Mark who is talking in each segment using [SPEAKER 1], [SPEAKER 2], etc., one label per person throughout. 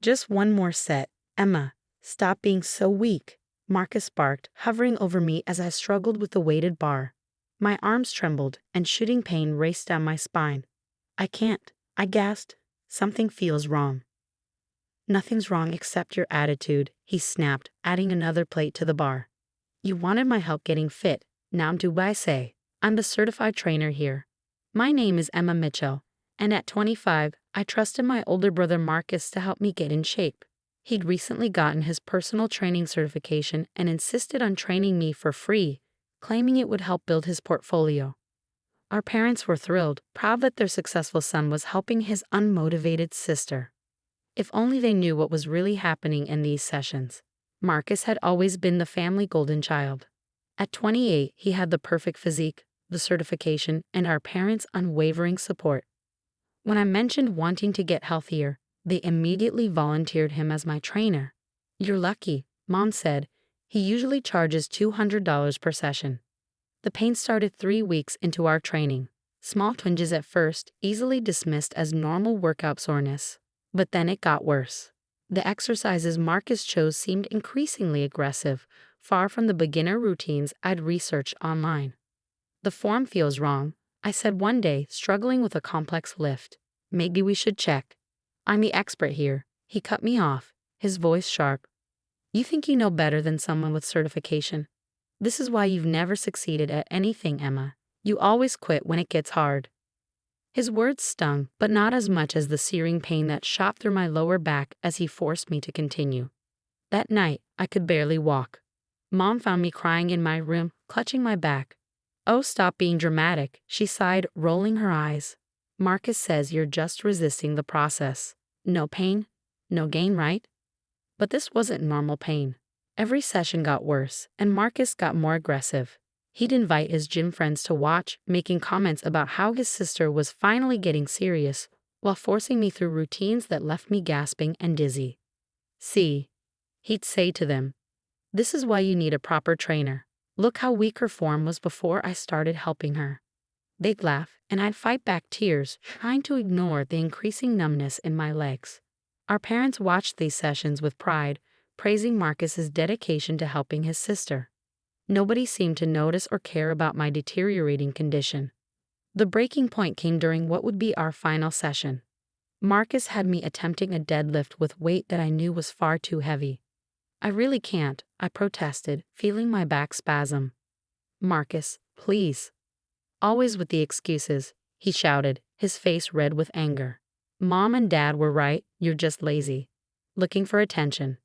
[SPEAKER 1] Just one more set. Emma, stop being so weak, Marcus barked, hovering over me as I struggled with the weighted bar. My arms trembled, and shooting pain raced down my spine. I can't, I gasped. Something feels wrong. Nothing's wrong except your attitude, he snapped, adding another plate to the bar. You wanted my help getting fit. Now do I say? I'm the certified trainer here. My name is Emma Mitchell, and at 25, I trusted my older brother Marcus to help me get in shape. He'd recently gotten his personal training certification and insisted on training me for free, claiming it would help build his portfolio. Our parents were thrilled, proud that their successful son was helping his unmotivated sister. If only they knew what was really happening in these sessions. Marcus had always been the family golden child. At 28, he had the perfect physique, the certification, and our parents' unwavering support. When I mentioned wanting to get healthier, they immediately volunteered him as my trainer. You're lucky, Mom said. He usually charges $200 per session. The pain started 3 weeks into our training. Small twinges at first, easily dismissed as normal workout soreness. But then it got worse. The exercises Marcus chose seemed increasingly aggressive, far from the beginner routines I'd researched online. The form feels wrong, I said one day, struggling with a complex lift. Maybe we should check. I'm the expert here. He cut me off, his voice sharp. You think you know better than someone with certification? This is why you've never succeeded at anything, Emma. You always quit when it gets hard. His words stung, but not as much as the searing pain that shot through my lower back as he forced me to continue. That night, I could barely walk. Mom found me crying in my room, clutching my back. Oh, stop being dramatic, she sighed, rolling her eyes. Marcus says you're just resisting the process. No pain, no gain, right? But this wasn't normal pain. Every session got worse, and Marcus got more aggressive. He'd invite his gym friends to watch, making comments about how his sister was finally getting serious, while forcing me through routines that left me gasping and dizzy. See, he'd say to them, this is why you need a proper trainer. Look how weak her form was before I started helping her. They'd laugh, and I'd fight back tears, trying to ignore the increasing numbness in my legs. Our parents watched these sessions with pride, praising Marcus's dedication to helping his sister. Nobody seemed to notice or care about my deteriorating condition. The breaking point came during what would be our final session. Marcus had me attempting a deadlift with weight that I knew was far too heavy. I really can't, I protested, feeling my back spasm. Marcus, please. Always with the excuses, he shouted, his face red with anger. Mom and Dad were right, you're just lazy. Looking for attention.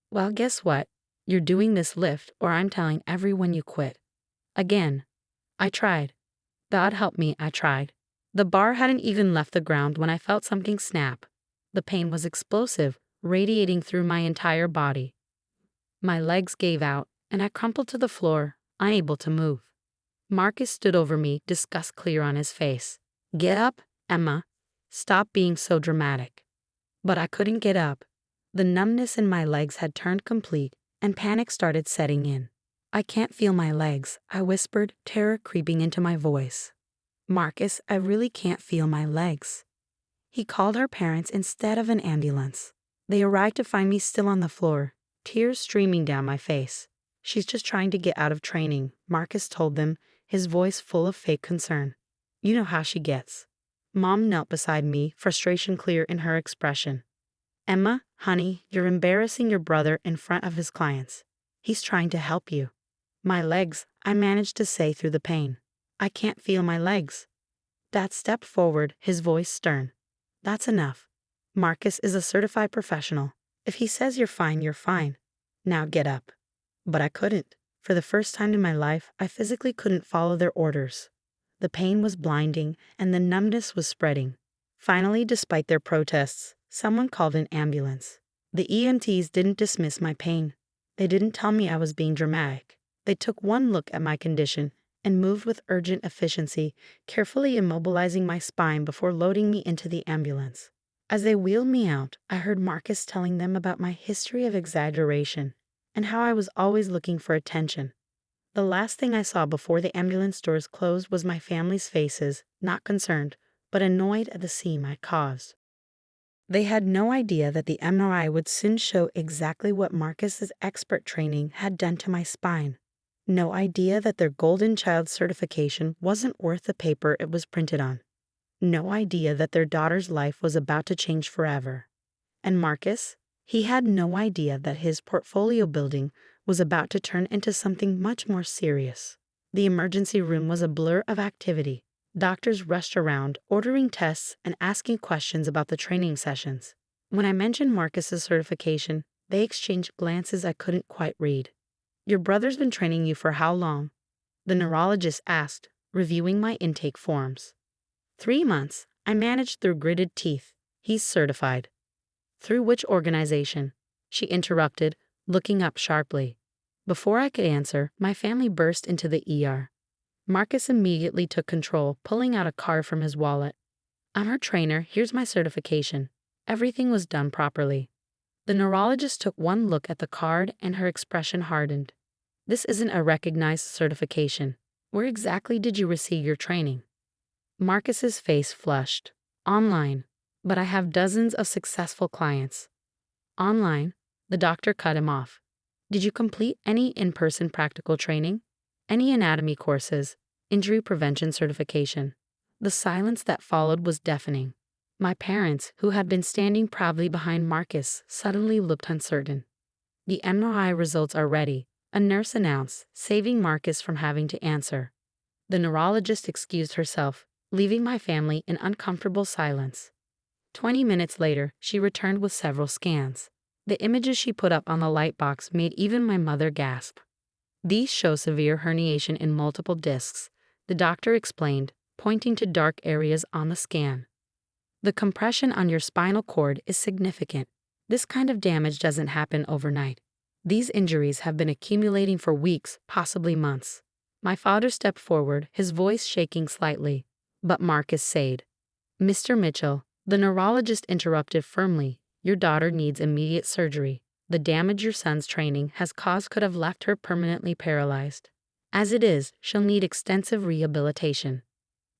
[SPEAKER 1] Well, guess what? You're doing this lift or I'm telling everyone you quit. Again. I tried. God help me, I tried. The bar hadn't even left the ground when I felt something snap. The pain was explosive, radiating through my entire body. My legs gave out, and I crumpled to the floor, unable to move. Marcus stood over me, disgust clear on his face. Get up, Emma. Stop being so dramatic. But I couldn't get up. The numbness in my legs had turned complete, and panic started setting in. I can't feel my legs, I whispered, terror creeping into my voice. Marcus, I really can't feel my legs. He called our parents instead of an ambulance. They arrived to find me still on the floor, tears streaming down my face. She's just trying to get out of training, Marcus told them, his voice full of fake concern. You know how she gets. Mom knelt beside me, frustration clear in her expression. Emma, honey, you're embarrassing your brother in front of his clients. He's trying to help you. My legs, I managed to say through the pain. I can't feel my legs. Dad stepped forward, his voice stern. That's enough. Marcus is a certified professional. If he says you're fine, you're fine. Now get up. But I couldn't. For the first time in my life, I physically couldn't follow their orders. The pain was blinding, and the numbness was spreading. Finally, despite their protests, someone called an ambulance. The EMTs didn't dismiss my pain. They didn't tell me I was being dramatic. They took one look at my condition and moved with urgent efficiency, carefully immobilizing my spine before loading me into the ambulance. As they wheeled me out, I heard Marcus telling them about my history of exaggeration and how I was always looking for attention. The last thing I saw before the ambulance doors closed was my family's faces, not concerned, but annoyed at the scene I caused. They had no idea that the MRI would soon show exactly what Marcus's expert training had done to my spine. No idea that their golden child certification wasn't worth the paper it was printed on. No idea that their daughter's life was about to change forever. And Marcus? He had no idea that his portfolio building was about to turn into something much more serious. The emergency room was a blur of activity. Doctors rushed around, ordering tests and asking questions about the training sessions. When I mentioned Marcus's certification, they exchanged glances I couldn't quite read. "Your brother's been training you for how long?" the neurologist asked, reviewing my intake forms. 3 months. I managed through gritted teeth. He's certified. "Through which organization?" she interrupted, looking up sharply. Before I could answer, my family burst into the ER. Marcus immediately took control, pulling out a card from his wallet. "I'm her trainer, here's my certification." Everything was done properly. The neurologist took one look at the card and her expression hardened. "This isn't a recognized certification. Where exactly did you receive your training?" Marcus's face flushed. "Online. But I have dozens of successful clients." "Online?" The doctor cut him off. "Did you complete any in-person practical training? Any anatomy courses? Injury prevention certification?" The silence that followed was deafening. My parents, who had been standing proudly behind Marcus, suddenly looked uncertain. "The MRI results are ready," a nurse announced, saving Marcus from having to answer. The neurologist excused herself, leaving my family in uncomfortable silence. 20 minutes later, she returned with several scans. The images she put up on the light box made even my mother gasp. "These show severe herniation in multiple discs," the doctor explained, pointing to dark areas on the scan. "The compression on your spinal cord is significant. This kind of damage doesn't happen overnight. These injuries have been accumulating for weeks, possibly months." My father stepped forward, his voice shaking slightly. But Marcus said, "Mr. Mitchell," the neurologist interrupted firmly, "your daughter needs immediate surgery. The damage your son's training has caused could have left her permanently paralyzed. As it is, she'll need extensive rehabilitation."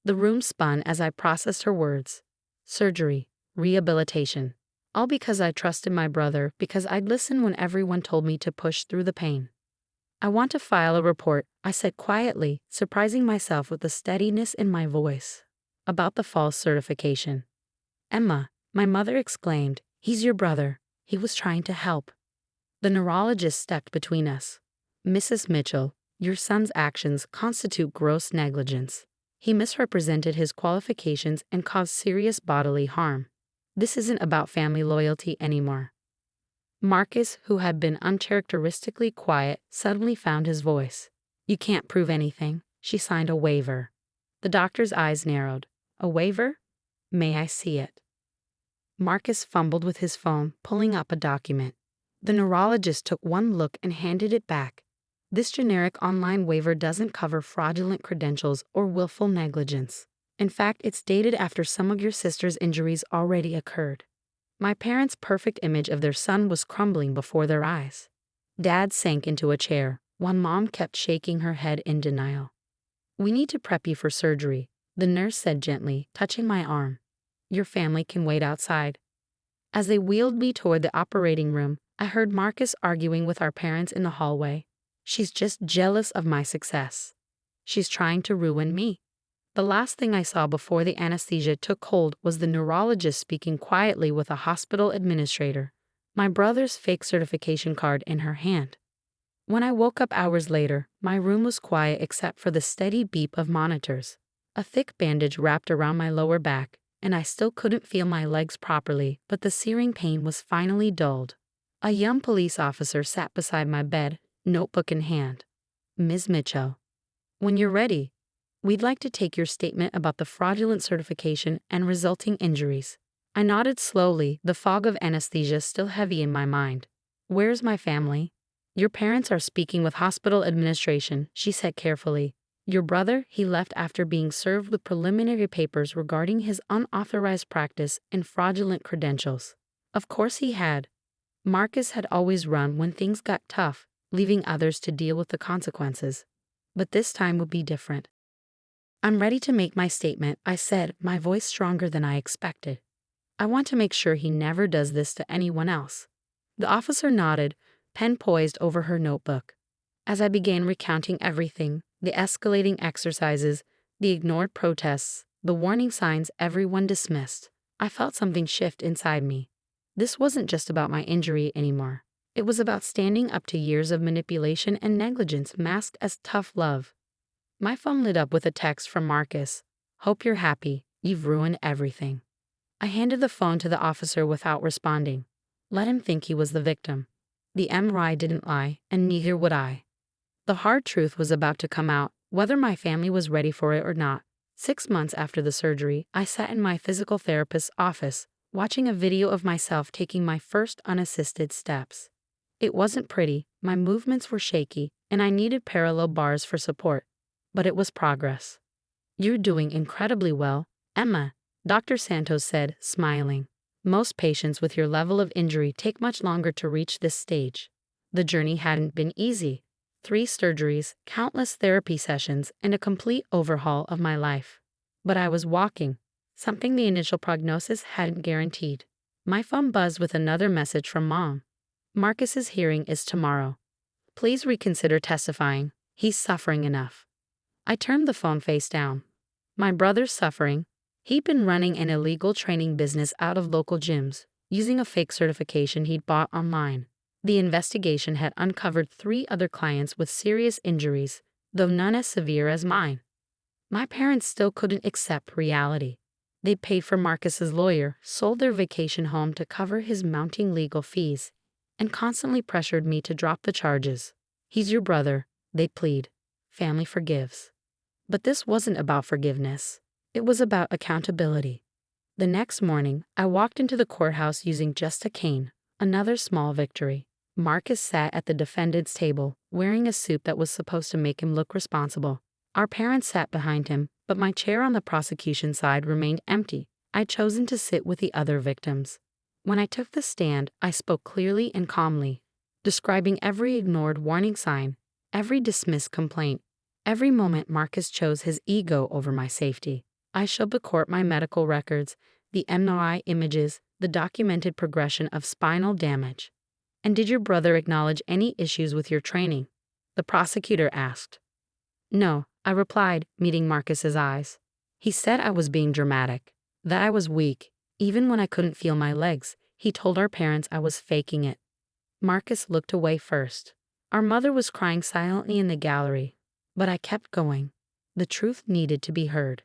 [SPEAKER 1] The room spun as I processed her words. Surgery, rehabilitation. All because I trusted my brother, because I'd listened when everyone told me to push through the pain. "I want to file a report," I said quietly, surprising myself with the steadiness in my voice. "About the false certification." "Emma," my mother exclaimed, "he's your brother. He was trying to help." The neurologist stepped between us. "Mrs. Mitchell, your son's actions constitute gross negligence. He misrepresented his qualifications and caused serious bodily harm. This isn't about family loyalty anymore." Marcus, who had been uncharacteristically quiet, suddenly found his voice. "You can't prove anything." She signed a waiver. The doctor's eyes narrowed. "A waiver? May I see it?" Marcus fumbled with his phone, pulling up a document. The neurologist took one look and handed it back. "This generic online waiver doesn't cover fraudulent credentials or willful negligence. In fact, it's dated after some of your sister's injuries already occurred." My parents' perfect image of their son was crumbling before their eyes. Dad sank into a chair, while Mom kept shaking her head in denial. "We need to prep you for surgery," the nurse said gently, touching my arm. "Your family can wait outside." As they wheeled me toward the operating room, I heard Marcus arguing with our parents in the hallway. "She's just jealous of my success. She's trying to ruin me." The last thing I saw before the anesthesia took hold was the neurologist speaking quietly with a hospital administrator, my brother's fake certification card in her hand. When I woke up hours later, my room was quiet except for the steady beep of monitors. A thick bandage wrapped around my lower back, and I still couldn't feel my legs properly, but the searing pain was finally dulled. A young police officer sat beside my bed, notebook in hand. "Ms. Mitchell, when you're ready, we'd like to take your statement about the fraudulent certification and resulting injuries." I nodded slowly, the fog of anesthesia still heavy in my mind. "Where's my family?" "Your parents are speaking with hospital administration," she said carefully. "Your brother, he left after being served with preliminary papers regarding his unauthorized practice and fraudulent credentials." Of course he had. Marcus had always run when things got tough, leaving others to deal with the consequences. But this time would be different. "I'm ready to make my statement," I said, my voice stronger than I expected. I want to make sure he never does this to anyone else." The officer nodded, pen poised over her notebook. As I began recounting everything, the escalating exercises, the ignored protests, the warning signs everyone dismissed, I felt something shift inside me. This wasn't just about my injury anymore. It was about standing up to years of manipulation and negligence masked as tough love. My phone lit up with a text from Marcus. "Hope you're happy. You've ruined everything." I handed the phone to the officer without responding. Let him think he was the victim. The MRI didn't lie, and neither would I. The hard truth was about to come out, whether my family was ready for it or not. 6 months after the surgery, I sat in my physical therapist's office, watching a video of myself taking my first unassisted steps. It wasn't pretty, my movements were shaky, and I needed parallel bars for support. But it was progress. "You're doing incredibly well, Emma," Dr. Santos said, smiling. "Most patients with your level of injury take much longer to reach this stage." The journey hadn't been easy. 3 surgeries, countless therapy sessions, and a complete overhaul of my life. But I was walking, something the initial prognosis hadn't guaranteed. My phone buzzed with another message from Mom. "Marcus's hearing is tomorrow. Please reconsider testifying. He's suffering enough." I turned the phone face down. My brother's suffering? He'd been running an illegal training business out of local gyms, using a fake certification he'd bought online. The investigation had uncovered 3 other clients with serious injuries, though none as severe as mine. My parents still couldn't accept reality. They'd paid for Marcus's lawyer, sold their vacation home to cover his mounting legal fees, and constantly pressured me to drop the charges. "He's your brother," they'd plead. "Family forgives." But this wasn't about forgiveness. It was about accountability. The next morning, I walked into the courthouse using just a cane, another small victory. Marcus sat at the defendant's table, wearing a suit that was supposed to make him look responsible. Our parents sat behind him, but my chair on the prosecution side remained empty. I'd chosen to sit with the other victims. When I took the stand, I spoke clearly and calmly, describing every ignored warning sign, every dismissed complaint, every moment Marcus chose his ego over my safety. I showed the court my medical records, the MRI images, the documented progression of spinal damage. "And did your brother acknowledge any issues with your training?" the prosecutor asked. "No," I replied, meeting Marcus's eyes. He said I was being dramatic, that I was weak, even when I couldn't feel my legs. He told our parents I was faking it. Marcus looked away first. Our mother was crying silently in the gallery, but I kept going. The truth needed to be heard.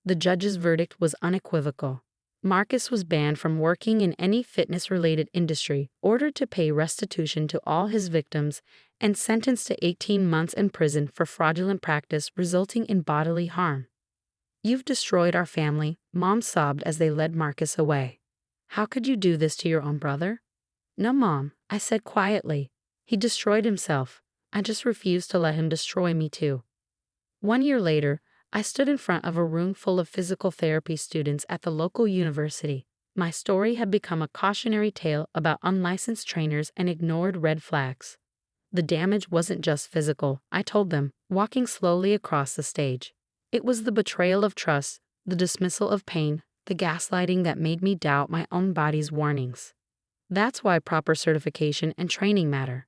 [SPEAKER 1] The judge's verdict was unequivocal. Marcus was banned from working in any fitness-related industry, ordered to pay restitution to all his victims, and sentenced to 18 months in prison for fraudulent practice resulting in bodily harm. "You've destroyed our family," Mom sobbed as they led Marcus away. "How could you do this to your own brother?" "No, Mom," I said quietly. "He destroyed himself. I just refused to let him destroy me too." 1 year later, I stood in front of a room full of physical therapy students at the local university. My story had become a cautionary tale about unlicensed trainers and ignored red flags. The damage wasn't just physical, I told them, walking slowly across the stage. It was the betrayal of trust, the dismissal of pain, the gaslighting that made me doubt my own body's warnings. That's why proper certification and training matter.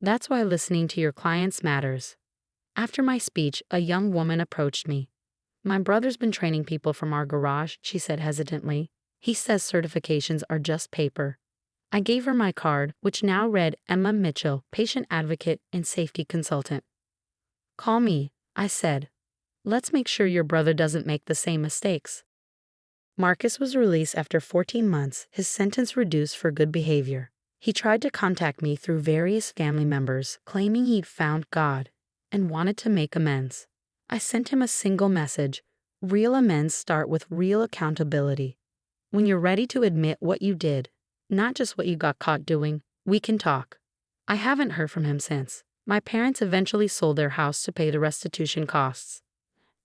[SPEAKER 1] That's why listening to your clients matters. After my speech, a young woman approached me. "My brother's been training people from our garage," she said hesitantly. "He says certifications are just paper." I gave her my card, which now read Emma Mitchell, patient advocate and safety consultant. "Call me," I said. "Let's make sure your brother doesn't make the same mistakes." Marcus was released after 14 months, his sentence reduced for good behavior. He tried to contact me through various family members, claiming he'd found God and wanted to make amends. I sent him a single message: real amends start with real accountability. When you're ready to admit what you did, not just what you got caught doing, we can talk. I haven't heard from him since. My parents eventually sold their house to pay the restitution costs.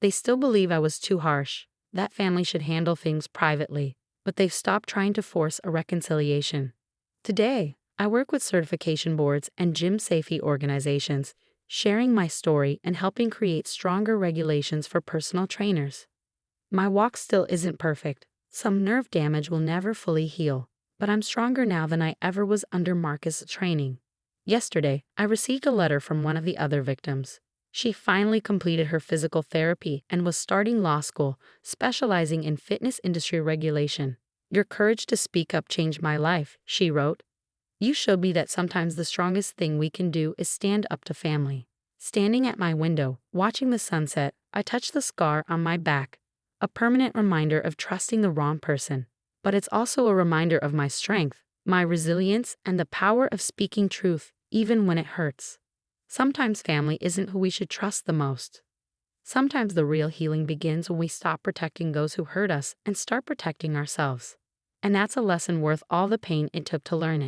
[SPEAKER 1] They still believe I was too harsh, that family should handle things privately, but they've stopped trying to force a reconciliation. Today, I work with certification boards and gym safety organizations, sharing my story and helping create stronger regulations for personal trainers. My walk still isn't perfect, Some nerve damage will never fully heal, but I'm stronger now than I ever was under Marcus' training. Yesterday, I received a letter from one of the other victims. She finally completed her physical therapy and was starting law school, specializing in fitness industry regulation. Your courage to speak up changed my life, she wrote. You showed me that sometimes the strongest thing we can do is stand up to family. Standing at my window, watching the sunset, I touched the scar on my back, a permanent reminder of trusting the wrong person. But it's also a reminder of my strength, my resilience, and the power of speaking truth, even when it hurts. Sometimes family isn't who we should trust the most. Sometimes the real healing begins when we stop protecting those who hurt us and start protecting ourselves. And that's a lesson worth all the pain it took to learn it.